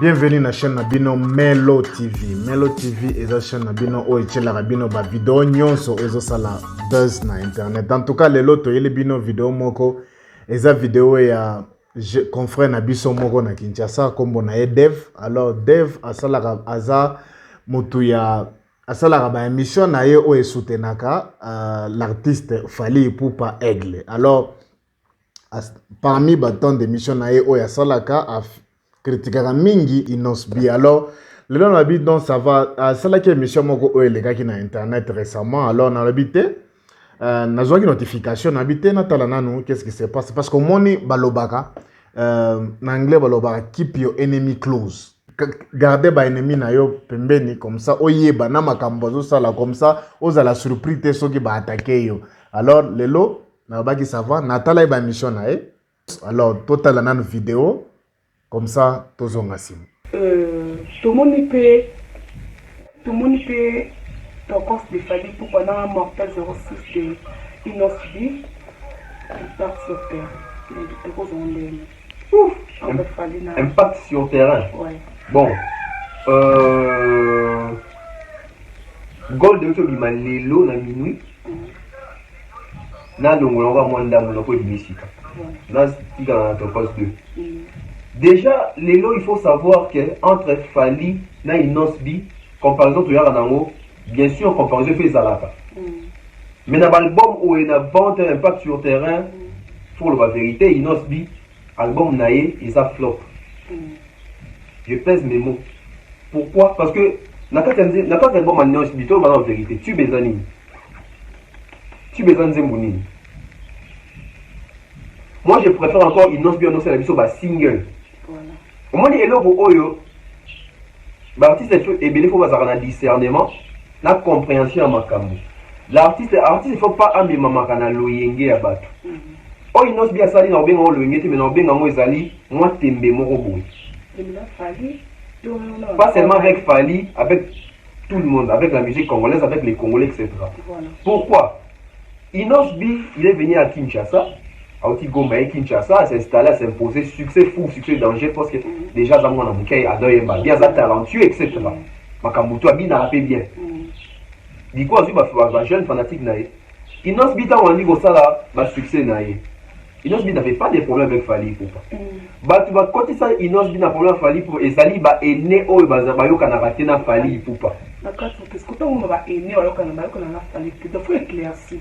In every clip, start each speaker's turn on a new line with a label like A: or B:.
A: Bienvenue na chaîne Nabino Melo TV. Melo TV est la chaîne Nabino où il y a Nabino ba vidéo nyonso ezo sala buzz na internet. En tout cas, les loto yele bino vidéo moko eza vidéo ya confrère Nabiso moko na Kinshasa kombo na Dev. Alors Dev asala aza mutu ya asala ba émission na ye o soutenaka l'artiste Fally Ipupa Aigle. Alors parmi tant d'émissions na ye o ya salaka critiquera mingi Inosbi. Alors le long la bite donc ça va ça là qui émission moko o les gars qui na internet récemment. Alors on a habité na zoa qui notification habité na talana nous qu'est-ce qui se passe parce que moni balobaka en anglais balobaka keep your enemy close. Gardez ba ennemi na yo pembeni comme ça oyeba na makambo zo sala comme ça oza la surprise te soki ba attaquer yo. Alors lelo na ba qui ça va na tala ba émission na e. Alors total na vidéo comme ça tous on assume.
B: Tout le monde peut ton cause de Fally pour pendant un mortel 06 de Inosbi impact sur terrain.
C: Impact sur terrain.
B: Ouais.
C: Bon. Gold de Tobi Malelo na minuit. Na longolonga mwanda muloko bimisika. Na tika na ton cause 2. Déjà, Lelo, il faut savoir que entre Fally et Inosbi, comparaison tout yango, bien sûr, comparaison fait Zalaka. Mais dans l'album où il y a 20 impact sur terrain, pour la vérité, Inosbi, album naïe, et ça flop. Je pèse mes mots. Pourquoi? Parce que dans quatre albums à Inosbi, tout en vérité, tu besoin Zembouni. Moi, je préfère encore Inosbi annoncer la mission single. Au moins, il y a l'autre l'artiste est faut avoir un discernement, la compréhension à Makambu. L'artiste, il ne faut pas amener Mamakana loyenge à battre. Oh, Inosbi a sali dans bien en loyenge, mais dans bien en Zali, moi, tembe mon robot. Pas seulement avec Fally, avec tout le monde, avec la musique congolaise, avec les Congolais, etc. Voilà. Pourquoi? Inosbi, il est venu à Kinshasa. Aouti Goma et Kinshasa à s'installer, à s'imposer, succès fou, succès danger, parce que déjà, Zamon a bouquet, Adoyemba, bien talentueux, etc. Makambuto a bien rappelé bien. Du coup, un jeune fanatique naïe. Inosbi, on a dit que ça, là, succès naïe. Inosbi n'avait pas de problème avec Fally Ipupa. Bah, tu vas côté ça, Inosbi n'a pas de problème avec Fally Ipupa, et Zali, bah, est né au Bazabayo, qu'on a raté dans Fally Ipupa.
B: D'accord, parce que quand on va aimer, alors qu'on a Fally Ipupa, il faut éclaircir.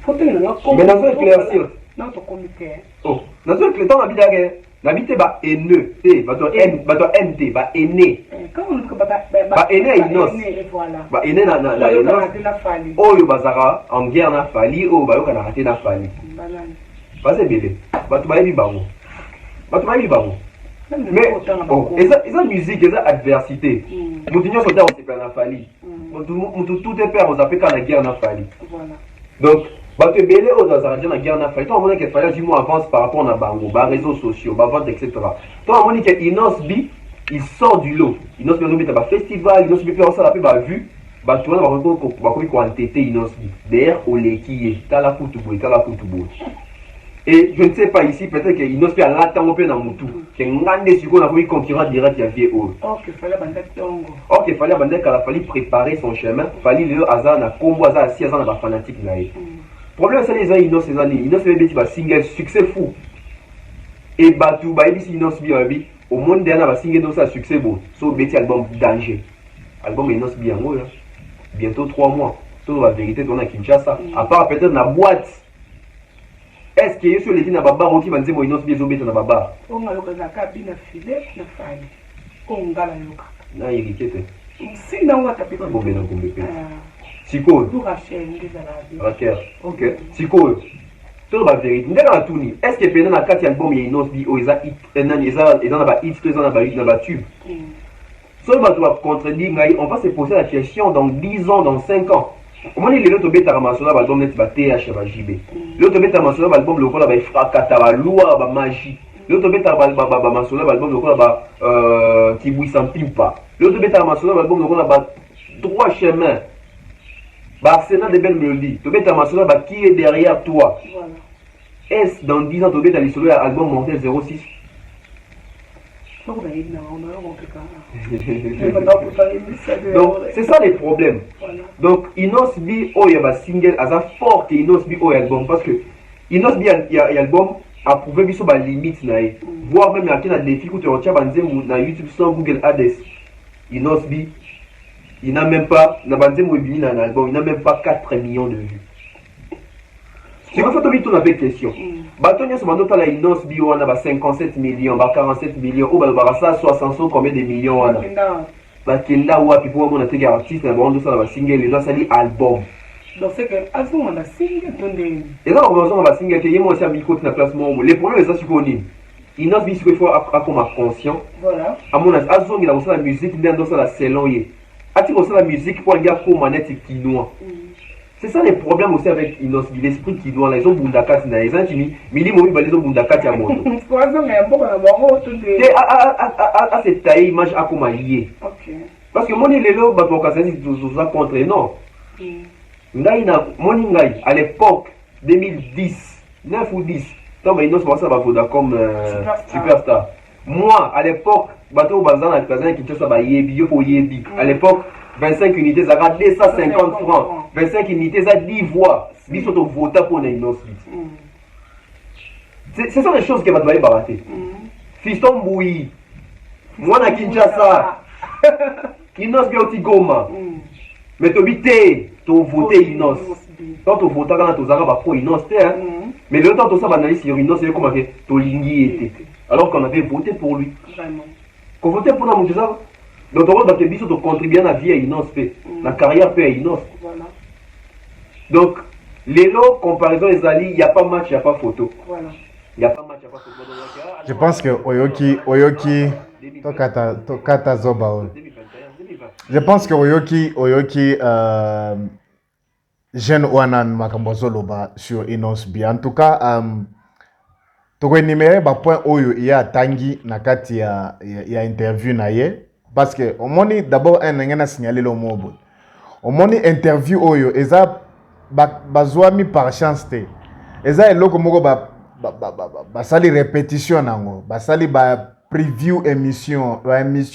C: Mais dans un éclaircir.
B: Non, ton comité.
C: Oh, dans un éclaircir, on habite n'habite pas haineux, NT, bah aîné.
B: Quand on dit que
C: bah aîné Inos.
B: Voilà.
C: Bah aîné na Inos. Oh yo bazara en guerre na Fally, oh bah yo kana raté na Fally. Bah c'est bébé. Bah tu vas y bango. Mais oh, et ça musique, et ça adversité. Moutinho soda on se plaint na Fally. Tout est père, on s'appelle quand la guerre na Fally. Voilà. Donc bah tu belé aux azardiens la guerre na Fally. Toi on dit que Fally du moins avance par rapport à bango, bah réseaux sociaux, bah vente etc. Toi on dit que Inosbi il sort du lot. Inosbi on dit que festival, Inosbi fait ça la peu bah vu. Bah tu vois on va quoi entêter Inosbi. D'ailleurs au leki tala kutubo. Et je ne sais pas ici peut-être que Inosbi a l'attend au peu dans mutu. Que ngande siko na voulu concurrent direct ya vie o.
B: OK, fallait bander tongo.
C: OK, fallait bander qu'il a fallu préparer son chemin. Fallait le hasard na combo hasard si hasard na fanatique na e. Problème c'est les Inosbi beti ba single succès fou. Et Batou ba ici Inosbi abi au monde dernier ba single donc ça succès beau. So beti album danger. Album Inosbi yango là. Bientôt 3 mois. Tout la vérité on a Kinshasa. À part peut-être na boîte. Est-ce que sur les na baba on qui va dire mo Inosbi zo beti na baba.
B: On a loka na kabine filet na Fally. On ngala loka.
C: Na irikete.
B: Si na on tapé
C: bon ben on peut. Siko.
B: Pour Rachel ndezala.
C: Raquel. OK. Siko. Tout la vérité. Ndela tuni. Est-ce que pendant na 4 album ya Inosbi o eza hit enan eza na ba hit eza na ba tube. Seul va doit contredire ngai, on va se poser la question dans 10 ans, dans 5 ans. Comment il est l'autre bêta ramassona l'album net ba TH ba JB. L'autre bêta ramassona l'album lokola ba frakata ba loi ba magie. L'autre bêta ramassona l'album lokola ba Kibui Sampimpa. L'autre bêta ramassona l'album lokola ba droit chemin. Bah, Arsenal de belles mélodies. Tu veux t'amasser bah qui est derrière toi. Est-ce dans 10 ans tu veux t'aller sur l'album Montel 06? Donc, c'est ça les problèmes. Voilà. Donc, Inos B, oh, il y a un single, à fort que Inos B, oh, album. Parce que Inos B, il y a album, a prouvé que la limite, voire même, il y a un défi que tu retiens dans YouTube sans Google Ads. Inos B, il n'a même pas, il n'a même pas 4 millions de vues. C'est pour ça que tu as une question. Batonia se demande la Inos B, on a 57 millions, 47 millions, ou 60 combien de millions. Bakenda wapi pour mon attaque artiste na bando ça la single les ça dit album
B: donc c'est que avant on a single donné
C: et là on va single que yemo aussi ami côté na placement les problèmes ça sikoni il n'a vu ce qu'il faut à comme conscient
B: voilà
C: à mon avis azo il a aussi la musique dans ça la selon yé ati aussi la musique pour gars pour manette quinoa c'est ça les problèmes aussi avec Inos l'esprit quinoa les ont bundakati na les antimi mili mobi ba les ont bundakati à moto
B: quoi ça mais bon na bango tout de
C: à cette taille image à comment lié parce que mon élélo ba pour casser tout ça contre non ngai na moni ngai à l'époque 2010 9 ou 10 tant mais Inos ça va Vodacom Superstar moi à l'époque bateau bazan à Kazan qui ça ba yebi yo pour yebi à l'époque 25 unités ça va 250 francs 25 unités ça 10 voix biso to vota pour Inos c'est ça les choses que va devoir barater fiston Boui moi na Kinshasa Inos Bioti Goma mais tu bité tu voté Inos quand tu votes quand tu zara ba pro Inos mais le temps tout ça va analyser sur Inos c'est comment que tu lingi était alors qu'on avait voté pour lui
B: vraiment
C: qu'on votait pour nous ça donc on va te biso de contribuer à la vie à Inos fait la carrière fait à Inos
B: voilà donc
C: les lots comparaison les alliés il y a pas match il y a pas photo
B: voilà
C: il y a pas match il y a pas photo
A: je pense que Oyoki Tokata Zoba. Je pense que Oyoki jeune Wanan Makambozoloba sur Inos B. En tout cas, toko énuméré ba point oyo ya tangi na kati ya interview na ye parce que au moni d'abord un ngena signaler le mot. Au moni interview oyo eza bazwami par chance te. Eza eloko moko ba sali répétition nango, ba sali ba preview émission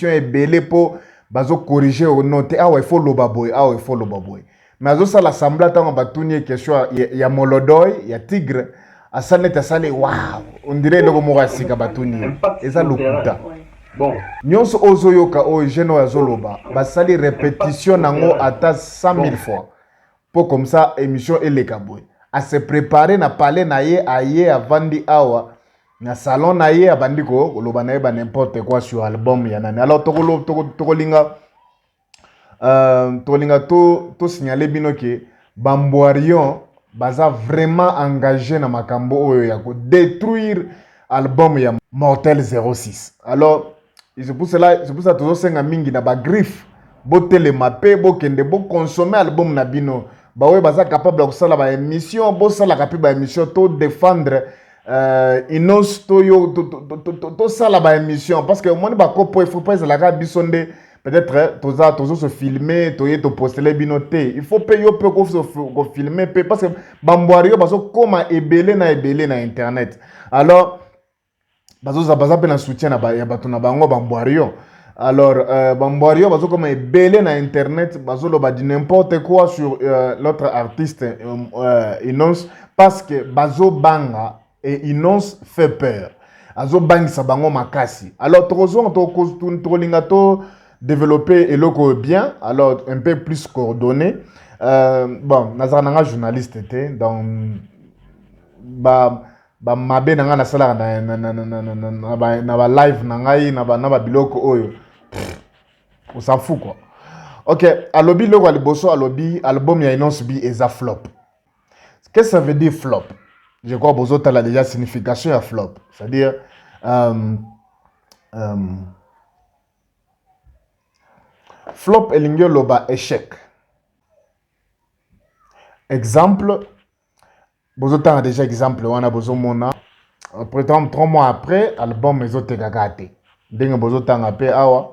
A: ebele po bazo corriger au note il faut loba boy il faut loba boy mais azo sala sembla tant batuni question ya Molodoy ya Tigre asaneta sale wow on dirait le moko asika batuni eza lokuta bon nyonso ozoyoka o jeno ya zoloba basali répétition nango ata 100 000 fois pour comme ça émission eleka boy à se préparer na parler na ye aye avandi awa na salon na ye abandiko loba na ye ba n'importe quoi sur album ya nani alors tokolinga to signaler bino ke Bamboarion baza vraiment engagé na makambo oyo ya ko détruire album ya Mortel 06 alors c'est pour ça tozo senga mingi na ba griffe bo telemape bo kende bo consommer album na bino ba we baza capable de kosala ba émission bo sala kapi ba émission to défendre Inos to sala ba émission parce que moi ba kopo il faut pas la ka bisonde peut-être tozo se filmer to poster les binoté il faut payer peu ko filmer parce que Bamboario bazo koma ebele na internet alors bazo pe na soutien na ya bato na bango Bamboario alors Bamboario bazo koma ebele na internet bazo lo ba di n'importe quoi sur l'autre artiste Inos parce que bazo banga et Inos fait peur azo bangisa bango makasi alors to linga to développer eloko bien alors un peu plus coordonné bon nazaranga journaliste était donc ba mabe nanga na sala na ba live nangai na ba biloko oyo on s'en fout quoi. OK, alobi loko aliboso alobi album ya Inos B eza flop. Qu'est-ce que ça veut dire flop? Je crois bozo tala déjà signification ya flop, c'est-à-dire flop elingyo loba échec. Exemple, bozo tanga déjà exemple wana bozo mona après 3 mois après album ezote kakate. Ndenge bozo tanga pe awa.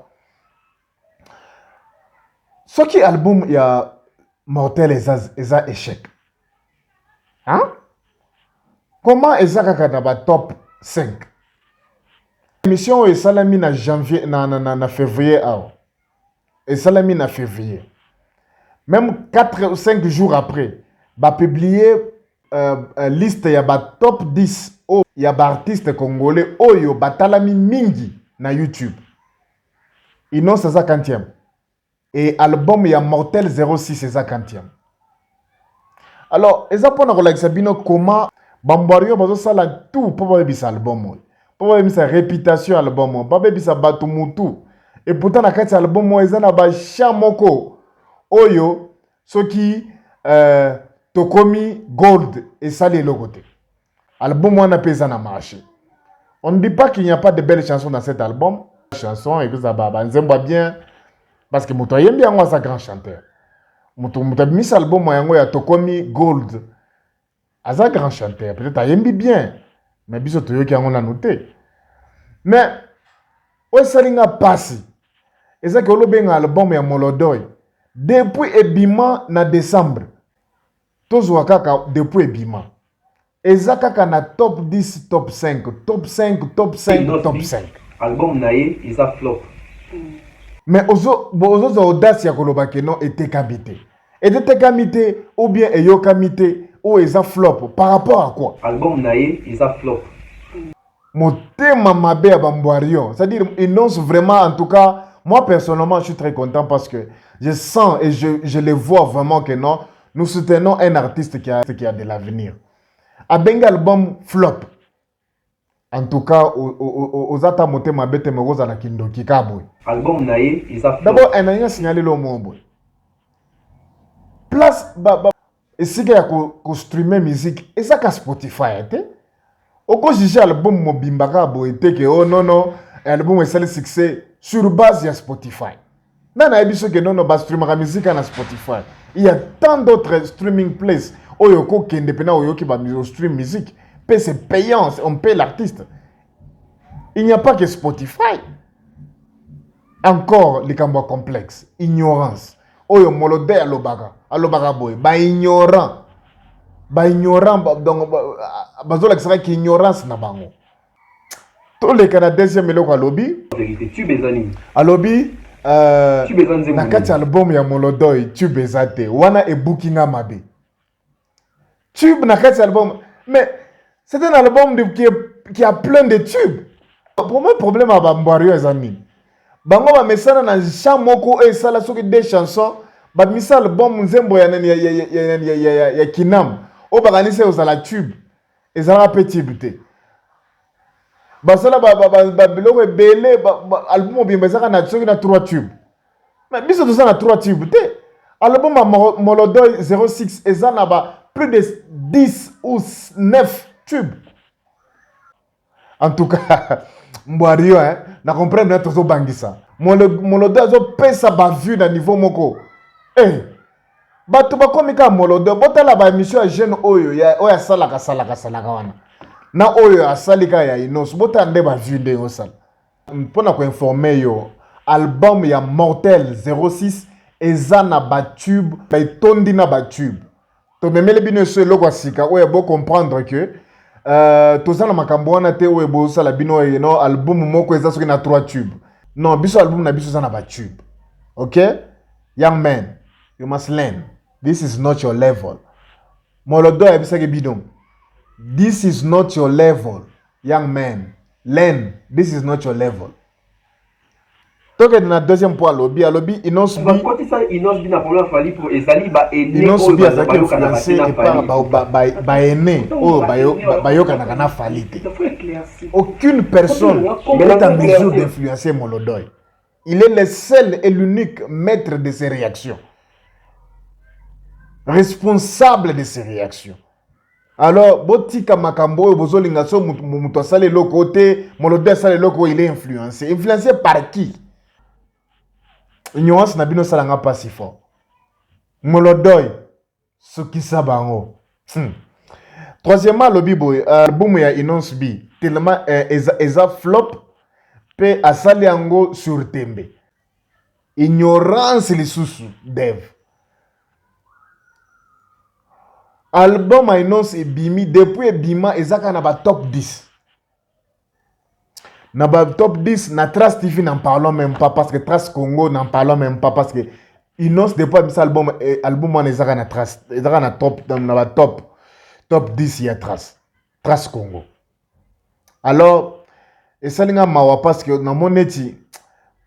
A: Soki album ya Mortel eza échec. Hein? Comment eza kaka na ba top 5? Émission est salami na janvier na février et salami na février. Même 4 ou 5 jours après, va publier liste ya ba top 10 ya ba artiste congolais oyo batalami mingi na YouTube. Ino c'est ça 40e. Et album ya Mortel 06 c'est ça 40e. Alors, eza pona kolakisa bino comment Bamboario bazo sala tout pour bebisa album. Pour bebisa réputation album, pour bebisa batu mutu. Et pourtant na kati album eza na ba chamoko oyo soki tokomi gold et sali logoté. Album wana pesa na marché. On ne dit pas qu'il n'y a pas de belles chansons dans cet album. Chansons et que ça va nzemba bien parce que muto yembi yango sa grand chanteur. Muto mis album yango ya tokomi gold. Aza grand chanteur, peut-être ayembi bien, mais biso toyoki yango na noté. Mais o salinga passi. Eza ke olobenga album ya Molodoy depuis ebima na décembre. Tozwa kaka depuis ebima. Eza kaka na top 10, top 5, top 5, top 5, top 5.
C: Album nae, eza flop.
A: Mais ozo audace ya koloba ke non etekamite. Etekamite ou bien eyokamite ou eza flop par rapport à quoi?
C: Album nae, eza flop.
A: Motema mabe ya Bamboario, c'est-à-dire innonce vraiment, en tout cas, moi personnellement je suis très content parce que je sens et je le vois vraiment que non, nous soutenons un artiste qui a de l'avenir. A benga album flop. En tout cas, aux ata motema bete meroza na kindoki kaboy.
C: Album nae, eza flop.
A: D'abord, un a signalé le mot. Place et si qu'il y a qu'on streamer musique et ça qu'à Spotify était au coup j'ai album mobimbaka boité que oh non album est le succès sur base de Spotify. Nana ebiso que non ba streamer la musique na Spotify. Il y a tant d'autres streaming places oyoko qui indépendant oyoki ba stream musique mais c'est payant, on paye l'artiste. Il n'y a pas que Spotify. Encore les cambos complexes, ignorance. Oyo molode alobaka boy ba ignorant donc bazola kisaka ki ignorance na bango to le kana deuxième eloko alobi
C: vérité tu bezani
A: alobi
C: tu bezanze
A: na kati album ya Molodoy tu bezate wana e bookinga mabe tube na kati album mais c'est un album qui a plein de tubes. Pour moi problème à Bamboario ezani bango ba mesana na champ moko e sala soki des chansons ba misal album nzembo ya kinam o bakanise osala tube ezala petit buté basala ba biloko ebele album obimba ezaka na soki na 3 tubes mais biso toza na 3 tubes te album ya Molodoy 06 eza na ba plus de 10 ou 9 tubes. En tout cas Mboario na comprendre na tozo bangisa Molodoy azo pesa ba vue na niveau moko bato bakomi ka Molodoy botala ba émission ya jeune oyo ya salaka wana na oyo asalika ya Inos botala nde ba vue nde osala mpona ko informer yo album ya Mortel 06 eza na ba tube ba etondi na ba tube to memele bino so eloko sika oyo bo comprendre que tozala makambo wana te oyo bosala bino no album moko eza soki na 3 tube non biso album na biso eza na ba tube. Okay, young man, you must learn. This is not your level. Molodoy ebisaki bidon. This is not your level, young man. Learn. This is not your level. Toke na deuxième point alobi Inos bi.
C: Quand ça Inos bi na problème fali pour ezali ba ene.
A: Inos bi azaki influencé et par ba ene bayoka na kana falite. Aucune personne n'est en mesure d'influencer Molodoy. Il est le seul et l'unique maître de ses réactions. Responsable de ses réactions. Alors, botika makambo bozolinga so muto sale le côté, Molodoy sale le côté, il est influencé. Influencé par qui? Ignorance na bino salanga pas si fort. Molodoy ce qui sabango. Troisièmement, lobby boy, album ya Inos B, tellement eza flop pe asali yango sur tembe. Ignorance les sous dev. Album a Inos et Bimi depuis Bima ezaka na ba top 10. Na ba top 10 na Trace TV n'en parlons même pas parce que Trace Congo n'en parlons même pas parce que Inos depuis ce album on ezaka na Trace ezaka na top dans na top 10 ya Trace Congo. Alors et ça linga mawa parce que na moneti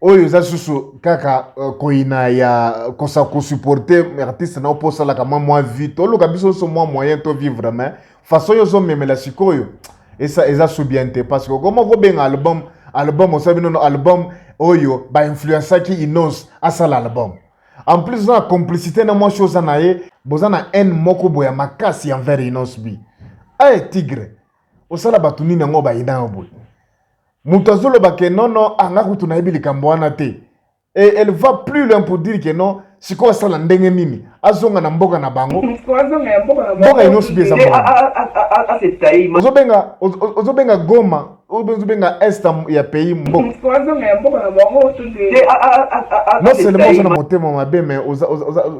A: oyo za susu kaka koina ya kosa ko supporter artiste na oposa la kama moi vie to lo kabiso so moi moyen to vivre mais façon yo zo memela sikoyo et ça eza soubiente parce que comment ko ben album osabino no album oyo ba influencer ki Inos asala album en plus na complicité na moi chose na ye bozana en moko boya makasi envers Inos bi ay tigre osala batuni na ngo ba ina oboy Moutazolo bake non anga kutuna ibi likambo wana te et elle va plus loin pour dire que non siko sala ndenge nini azonga na mboka na bango mboka Inos bi eza
C: a c'est taï
A: ozobenga Goma ozobenga est ya pays mboka non seulement ça na motema mabe mais oza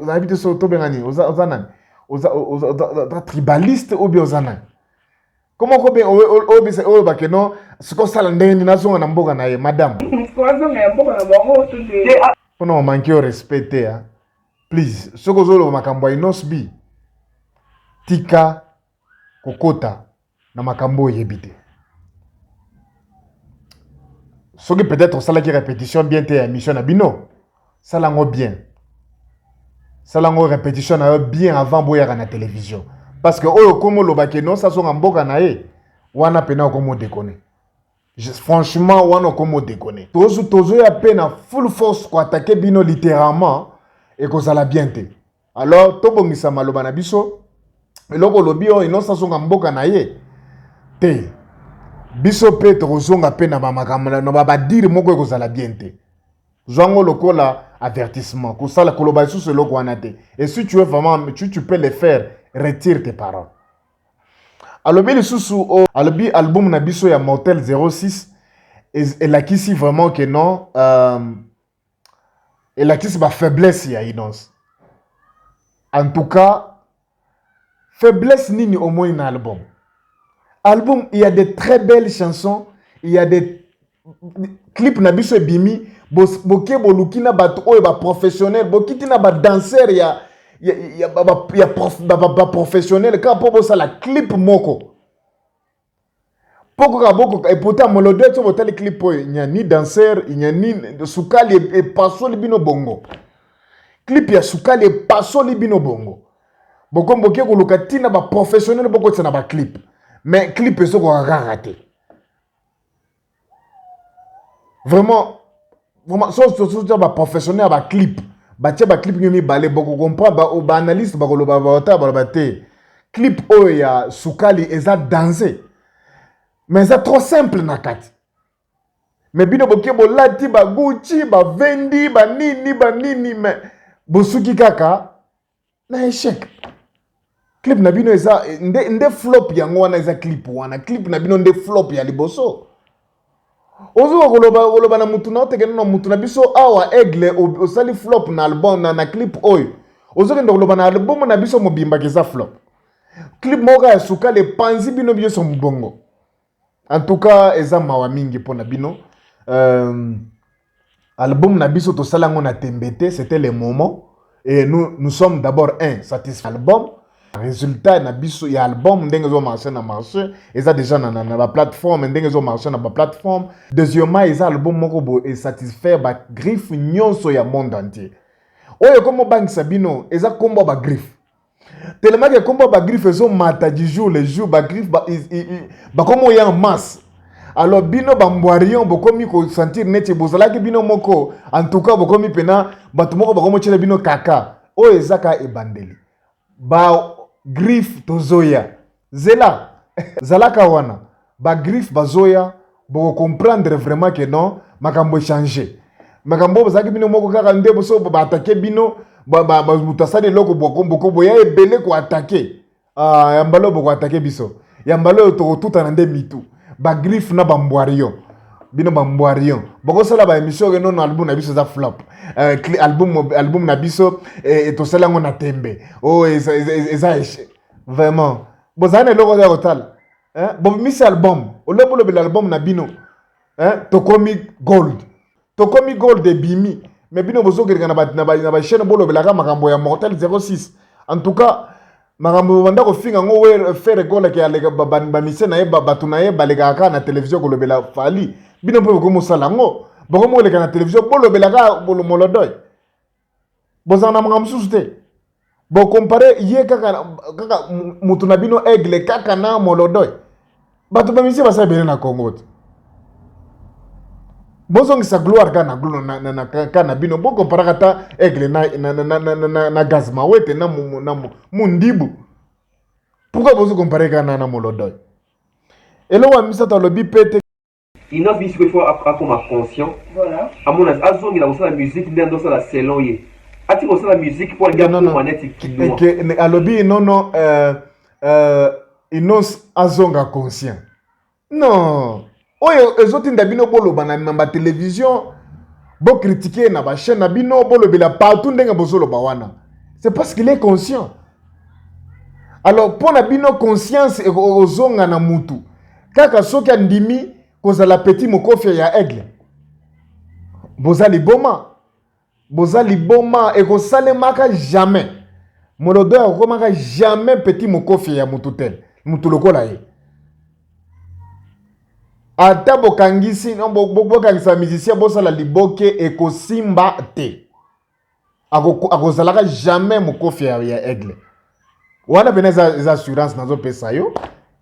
A: habite so to benga ni oza nani oza tribaliste ou bien oza nani. Comment ko be o ba ke no siko sala ndenge na zonga na mboka na ye madame kono manki o respecter hein please soko zolo makambo Inos bi tika kokota na makambo yebite soki peut-être sala ki répétition bien te émission na bino sala ngo bien sala ngo répétition na bien avant boya na télévision. Parce que oyo komo lobake non ça sont mboka na ye wana pena komo déconner. Franchement wana komo déconner. Tozo ya pena full force ko attaquer bino littéralement et ko sala bien te. Alors to bongisa maloba na biso eloko lobi oyo non ça sont mboka na ye te. Biso pe to zonga pena ba makamala no ba dire moko ko sala bien te. Zongo lokola avertissement ko sala koloba sous ce loko wana te. Et si tu veux vraiment tu peux le faire. Retire tes paroles. Alobi le sous alobi album na biso ya Motel 06 et la kisi vraiment que non et la kisi ba faiblesse ya Inos. En tout cas faiblesse nini au moins un album. Album il y a de très belles chansons, il y a des clips na biso bimi boke bolukina bato oyo ba professionnel bokitina ba danseur ya professionnel quand pour ça la clip moko pourquoi beaucoup et pourtant mon l'odeur sur votre clip il n'y a ni danseur il n'y a ni sukali et passo libino bongo clip ya sukali et passo libino bongo boko mboke ko lokatina ba professionnel boko tsana ba clip mais clip eso ko raté vraiment so ba professionnel ba clip batia ba clip nyomi balé boko comprendre ba analyste ba koloba ba te clip oya sukali eza danser mais c'est trop simple na kati mais bino boke bolati ba Gucci ba vendi ba nini mais bosuki kaka na échec clip na bino eza nde flop yango wana eza clip wana clip na bino nde flop ya liboso ozo koloba na mutu na otekena na mutu na biso awa aigle osali flop na album na clip oyo ozo kenda koloba na album na biso mobimba keza flop clip moka ya sukali panzi bino biso mbongo. En tout cas eza mawa mingi pona bino album na biso to salango na tembete c'était le moment et nous sommes d'abord satisfaits album. Résultat na biso ya album ndenge zo marché na marché eza déjà na ba plateforme ndenge zo marché na ba plateforme. Deuxièmement eza album moko bo et satisfaire ba griffe nyonso ya monde entier oyo komo bank sabino eza kombo ba griffe tellement que kombo ba griffe zo mata du jour le jour ba griffe ba komo ya en masse. Alors bino ba mbwarion bokomi ko sentir neti bozala ki bino moko en tout cas bokomi pena batu moko bakomo chela bino kaka oyo ezaka ebandeli ba griffe tozoya zela zalaka wana ba griffe bazoya bo comprendre vraiment que non makambo changer makambo bazaki bino moko kaka ndebo so ba attaquer bino ba mutasali loko boko boya ebele ko attaquer yambalo boko attaquer biso yambalo to tuta na nde mitu ba griffe na ba mbwarion bino ba mbwarion boko sala ba émission que non album na biso za flop album na biso to sala ngo na tembe eza vraiment bozane loko ya hotel bon mis album olobolo be l'album na bino hein tokomi gold de bimi mais bino bozo keleka na ba chaîne bolo belaka makambo ya Mortel 06 en tout cas makambo banda ko finga ngo we faire gola ke alega ba mise na ye batu na ye balega ka na télévision ko lobela fali bino po ko musala ngo boko mo leka na télévision bolo belaka bolo molodoy bozana makambo susute bo comparer ye kaka mutu na bino aigle kaka na molodoy batu ba mise basa bene na Congo bozongi sa gloire kana bino boko parakata aigle na gaz mawete na mundibu pourquoi bozo comparer kana na molodoy elo wa misa ta lobi pete
C: Inos Bi il faut comme conscient
B: Voilà.
C: à mon avis azongi la la musique dans la salon ye ati ko la musique pour gars pour manette qui
A: alobi non Inos azonga conscient non oyo ezotinda bino boloba na télévision bo critiquer na ba chaîne na bino bolobela partout ndenge bozoloba wana c'est parce qu'il est conscient alors pour na bino conscience ozonga na mutu kaka soki andimi kozala petit mokofia ya aigle bozali boma ekosalemaka jamais molodo akomaka jamais petit mokofia ya mutu tel mutu lokola ye ata bokangisi bokangisa musicien bosala liboke ekosimba te akozalaka jamais mokofia ya aigle wana pene eza assurance nazopesa yo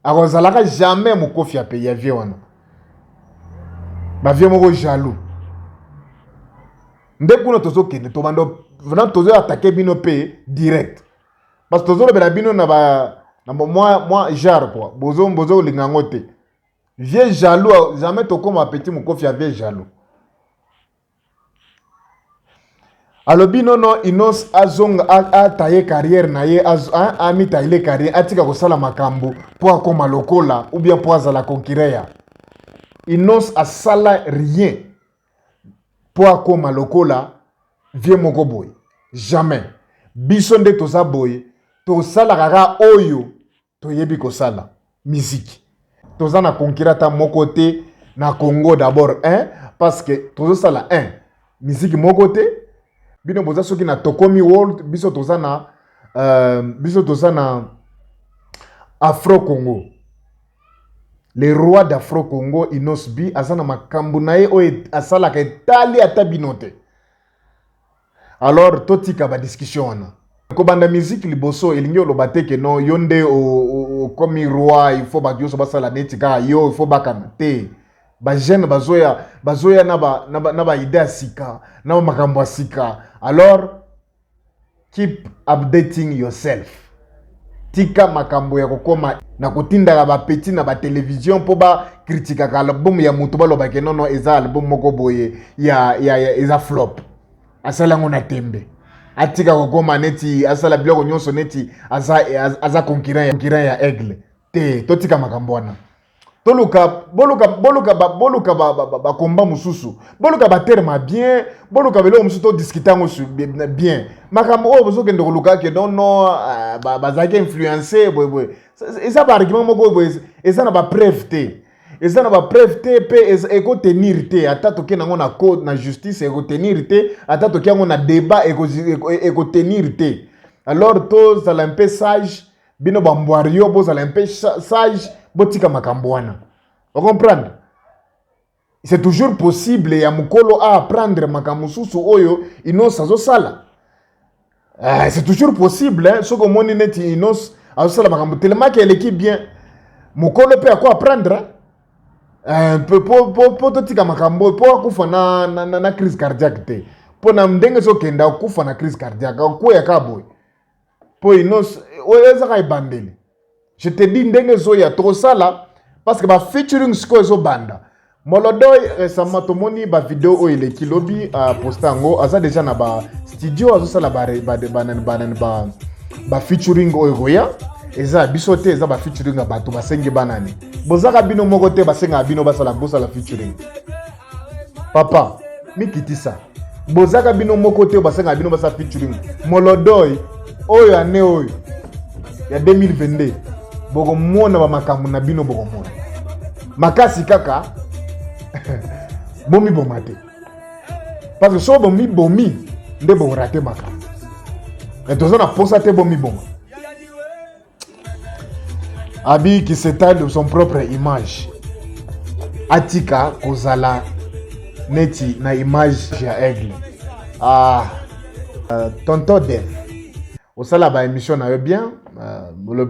A: akozalaka jamais mokofia pe ya vie wana bavie moko jaloux nde kuna tozokende tobando vraiment tozoatake bino pe direct parce que tozolobela bino na moi genre quoi bozolinga yango te vieux jaloux jamais tokoma petit mokofi ya vieux jaloux alobi nono Inos azonga ataye carrière na ye amitaile carrière atika kosala makambo po akoma lokola ou bien po azala concurrent ya Inos asala rien po akoma lokola vieux moko boy jamais biso nde toza boy tosala kaka oyo toyebi kosala musique toza na concurrent ta moko te na Congo d'abord parce que tozosala musique moko te bino boza soki na tokomi world biso toza na Afro Congo le roi d'Afro Congo Inos Bi azana makambu na ye oyo asalaka etali ata bino te alors totika ba discussion wana kobanda musique liboso elingi oloba te ke non yo nde komi roi il faut bakioso basala neti kaka yo il faut bakana te bajeune bazoya na ba idée ya sika na makambo ya sika alors keep updating yourself tika makambo ya kokoma na kotindaka bapeti na batelevizio mpo bakritikaka album ya mutu balobake nono eza album moko boye eza flop asala yango na tembe atika kokoma neti asala biloko nyonso neti aza concurrent ya aigle te totika makambo wana boluka bakomba mususu boluka baterma bien boluka beloko mususu todiscute yango bien makambo oyo bozokende koluka ke nono bazalaki influence boye eza baargument moko boye eza na bapreuve te mpe ekotenir te ata toke nango na code na justice ekotenir te ata toke yango na débat ekotenir te alors tozala mpe sage bino bambwario bozala mpe sage botika makambo wana vous comprenez c'est toujours possible ya mukolo a apprendre makambo susu oyo Inos azosala c'est toujours possible soko moni neti Inos azosala makambo tellement que l'équipe bien mukolo pe ako apprendre po totika makambo po akufa na crise cardiaque te po na ndenge zokenda akufa na crise cardiaque akuya kaboy po Inos oyo ezaka ebandeli je te dis ndenge zoya tosala parce que ba featuring siko ezo banda Molodoy récemment tomoni ba vidéo o ile kilobi postango aza déjà na ba studio azo sala ba featuring o goya eza bisote eza ba featuring bato basenge banani bozaka bino moko te basenga bino basala bosala featuring papa mikitisa bozaka bino moko te basenga bino basala featuring Molodoy oyo ane oyo ya 2022 boko mona ba makambo na bino boko mona makasi kaka bomi bomate. Parce que so bomi bomi, nde bo raté maka. Et tout ça na posa te bomi boma. Abi qui s'étale de son propre image. Atika kozala neti na image ya aigle. Tonton Dev. Osala ba émission na yo bien.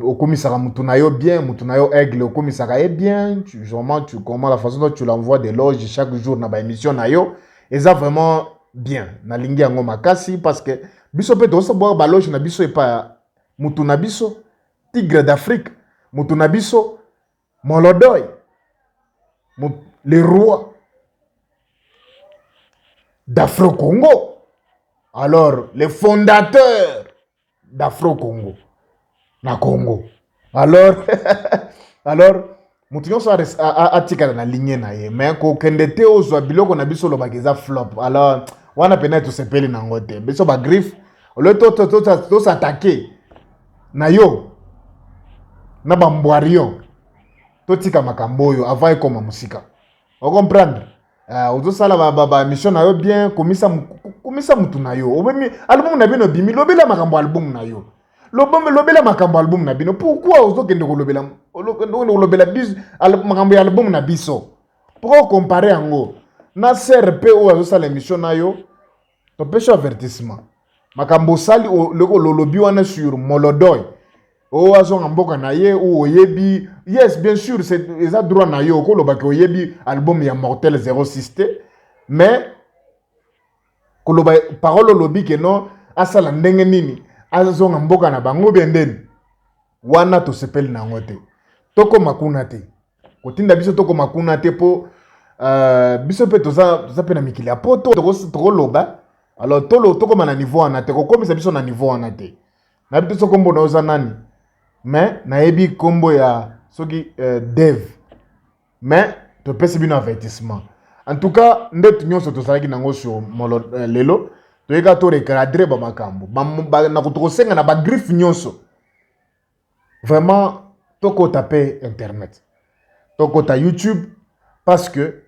A: Okomisaka mutu na yo bien, mutu na yo aigle okomisaka ye bien. Tu comment la façon dont tu l'envoies des loges chaque jour na ba émission na yo. Et ça vraiment bien. Na lingi yango makasi parce que biso pe to so boire ba loge na biso e pa mutu na biso tigre d'Afrique, mutu na biso Molodoy. Le roi d'Afro-Congo. Alors, le fondateur d'Afro-Congo. Na Congo. Alors, mutu nyonso atika na ligne na ye. Mais ko kende te ozwa biloko na biso lo bageza flop. Alors, wana pena to sepeli na ngote. Biso ba griffe. Le to s'attaquer. Na yo. Na ba mbwarion. To tika makamboyo avant ekoma musika. On comprendre? Ozo sala ba mission na yo bien komisa mutu na yo. Obemi album na bino bimi lobela makambo album na yo. Lobela makambo album na bino. Pourquoi ozo kende ko lobela bis makambo album na biso? Pourquoi comparer yango? Na CRP o ozo sala mission na yo. To pêche avertissement. Makambo sali loko lolobi wana sur Molodoy. O azonga mboka na ye ou oyebi. Yes, bien sûr, c'est ça droit na yo ko lobaki oyebi album ya Mortel 06T, mais ko loba parole lobi ke non asala ndenge nini azonga mboka na bango bendeni wana to sepeli na ngote. Toko makuna te. Kotinda biso toko makuna te po biso pe toza pe na mikili ya poto to loba. Alors toko mana niveau wana te ko komisa biso na niveau wana te. Na biso kombo na oza nani? Mais na yebi kombo ya soki Dev. Mais tu peux se bien avertissement. En tout cas, ndet nyonso to salaki nango sur lelo. To yeka to recadrer ba makambo. Na ko senga na ba griffe nyonso. Vraiment toko taper internet. Toko ta YouTube parce que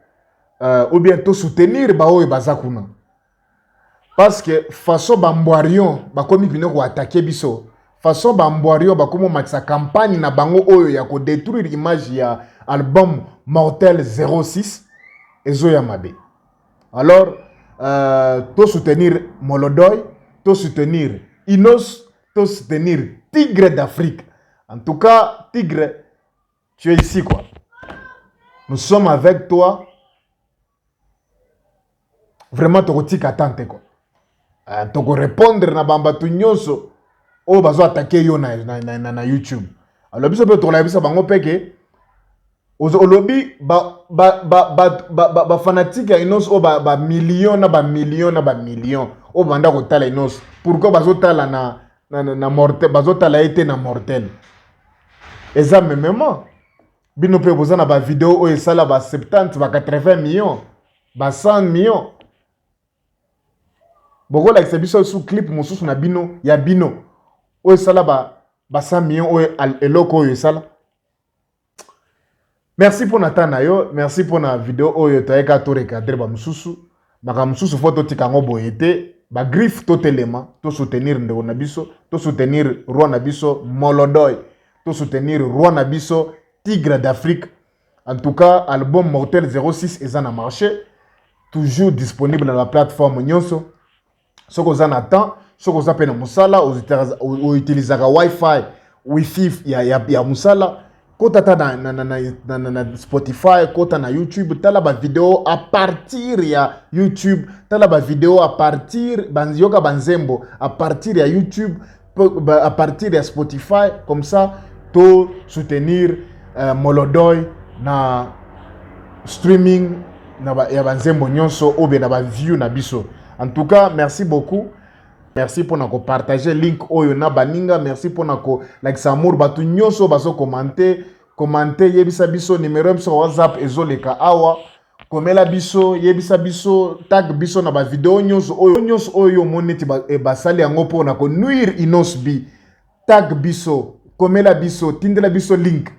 A: ou bien to soutenir ba oyo bazakuna. Parce que façon ba mbwarion ba komi bino ko attaquer biso. Façon bamboario bakomo matisa campagne na bango oyo ya ko détruire image ya album Mortel 06 ezo ya mabe. Alors to soutenir Molodoy, to soutenir Inos, to soutenir Tigre d'Afrique. En tout cas, Tigre, tu es ici quoi. Nous sommes avec toi. Vraiment to kotika tante quoi. To ko répondre na bamba tu nyonso. Oh, bazo attaquer yo na YouTube. Alors biso pe to la bisa bango peke. Ozo lobby ba fanatique ya Inos o ba million na million. O banda ko tala Inos. Pourquoi bazo tala na Mortel, bazo tala été na Mortel. Eza memement. Bino pe bozana ba vidéo o esala ba 70 ba 80 millions, ba 100 millions. Boko like se biso sous clip mosusu na bino ya bino. O esala ba 100 millions o eloko o esala. Merci pour Nathan yo, merci pour la vidéo oyo toyeka to recadrer ba mususu. Baka mususu photo tikango boyete, ba griffe totalement, to soutenir ndeko na biso, to soutenir roi na biso Molodoy, to soutenir roi na biso Tigre d'Afrique. En tout cas, album Mortel 06 est en marché, toujours disponible dans la plateforme Nyonso. Ce que vous en attendez, ce que vous appelez Musala, vous utilisez Wi-Fi, Wi-Fi, il y a Musala. Quand tu as Spotify, quand tu as YouTube, tu as la vidéo à partir de YouTube, tu as la vidéo à partir de à partir de YouTube, à partir de Spotify, comme ça, tu soutenir Molodoy na streaming ya banzembo nyonso ou bien na ba view na biso. En tout cas, merci beaucoup. Merci pour nous partager link oyo na baninga, merci pour nous like samour batu nyonso baso commenter yebisa biso numéro sur WhatsApp ezoleka awa komela biso yebisa biso tag biso na ba vidéo nyonso oyo moneti basali yango pona ko nuire Inos B. Tag biso, komela biso, tindela biso link.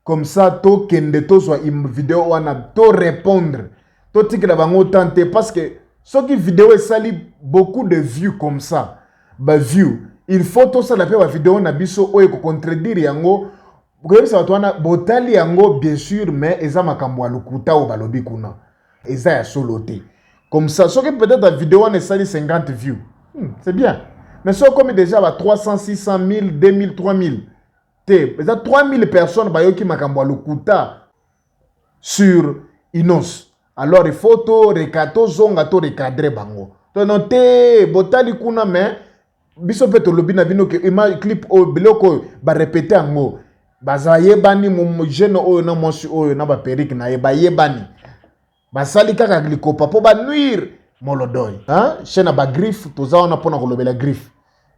A: Comme ça, to kende to soit une vidéo wana to répondre totikela bango tante parce que ce qui vidéo esali beaucoup de vues comme ça ba view il faut tout ça la pe ba vidéo na biso oyo ko contredire yango koyebisa bato wana botali yango bien sûr mais eza makambo ya lokuta o balobi kuna eza ya solo te comme ça ce que peut-être la vidéo wana esali 50 views c'est bien mais ce comme déjà ba 300 600 000 2000 3000 te eza 3000 personnes bayoki makambo ya lokuta sur Inos. Alors il faut to rekato zonga to recadrer bango. To noter botali kuna mais biso pe to lobi na bino ke ima clip o biloko ba répéter ango. Baza yebani mo jeune oyo na monsi oyo na ba perike na yebani. Basali kaka glikopa po ba nuire Molodoy. Hein? Chena ba griffe toza wana pona kolobela griffe.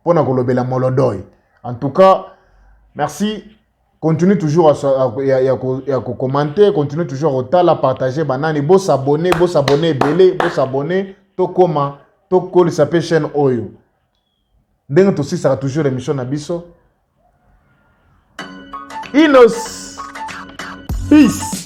A: Pona kolobela Molodoy. En tout cas, merci. Continue toujours à commenter, continue toujours à partager, banani, beau s'abonner, belé, beau s'abonner, to koma, to koli s'appelle chaîne Oyo. Dengue aussi sera toujours l'émission Nabiso. Inos. Peace.